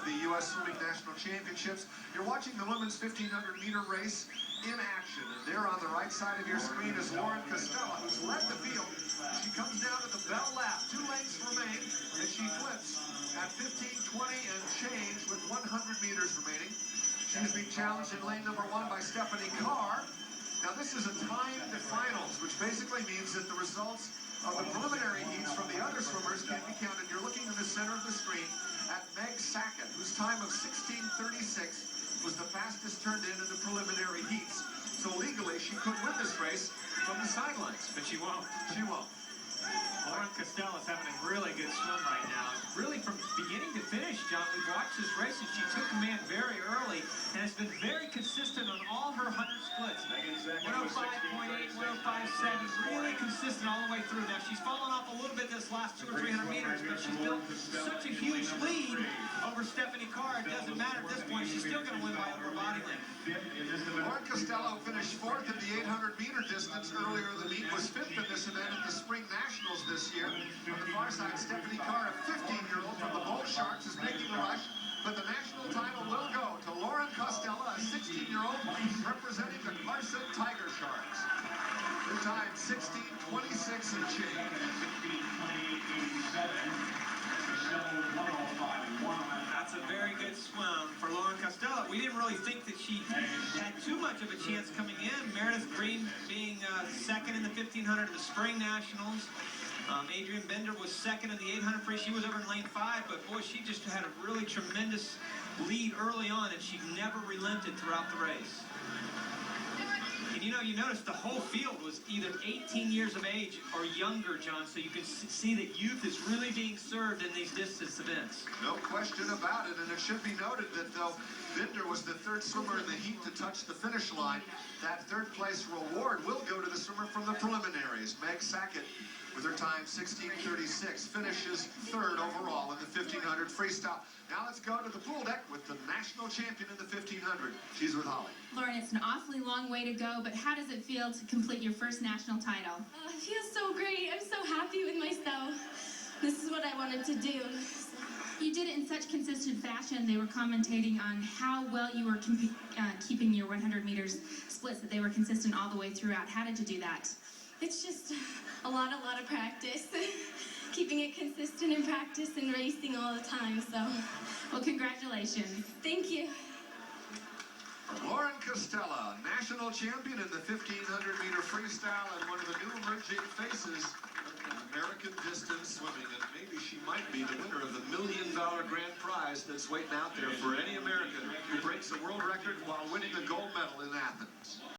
the U.S. Swimming National Championships. You're watching the women's 1,500-meter race in action. And there on the right side of your screen is Lauren Costella, who's led the field. She comes down to the bell lap. 2 lengths remain, and she flips at 15:20 and change with 100 meters remaining. She's being challenged in lane number 1 by Stephanie Carr. Now, this is a timed finals, which basically means that the results of the preliminary heats from the other swimmers can be counted. You're looking in the center of the screen at Meg Sackett, whose time of 16:36 was the fastest turned in the preliminary heats. So legally, she could win this race from the sidelines. But she won't. She won't. Lauren Costella's having a really good swim right now. Really, from beginning to finish, John, we've watched this race, and she took command very early and has been very consistent on all her 100 splits. 105.8, 105.7, really consistent all the way through. Now, she's fallen off a little bit this last 200 or 300 meters, but she's built such a huge lead over Stephanie Carr. It doesn't matter at this point. She's still going to win by over body length. Lauren Costella finished 4th in the 800-meter distance earlier in the meet, was 5th in this event at the Spring Nationals this year. On the far side, Stephanie Carr, a 15-year-old from the Bull Sharks, is making a rush, but the national title will go to Lauren Costella, a 16-year-old representing the Carson Tiger Sharks. Her time, 16:26 and change. That's a very good swim for Lauren Costella. We didn't really think that she had too much of a chance coming in. Meredith Green being second in the 1,500 at the Spring Nationals. Adrian Bender was second in the 800 free. She was over in lane 5, but boy, she just had a really tremendous lead early on, and she never relented throughout the race. And you notice the whole field was either 18 years of age or younger, John, so you can see that youth is really being served in these distance events. No question about it, and it should be noted that though Binder was the 3rd swimmer in the heat to touch the finish line, that 3rd place reward will go to the swimmer from the preliminaries. Meg Sackett, with her time 16:36, finishes 3rd overall in the 1,500 freestyle. Now let's go to the pool deck with the national champion in the 1,500. She's with Holly. Lauren, it's an awfully long way to go, but how does it feel to complete your first national title? Oh, it feels so great. I'm so happy with myself. This is what I wanted to do. You did it in such consistent fashion. They were commentating on how well you were keeping your 100 meters splits, that they were consistent all the way throughout. How did you do that? It's just a lot of practice. Keeping it consistent in practice and racing all the time, so. Well, congratulations. Thank you. Lauren Costella, national champion in the 1,500-meter freestyle and one of the new emerging faces of American distance swimming. And maybe she might be the winner of the $1 million grand prize that's waiting out there for any American who breaks the world record while winning the gold medal in Athens.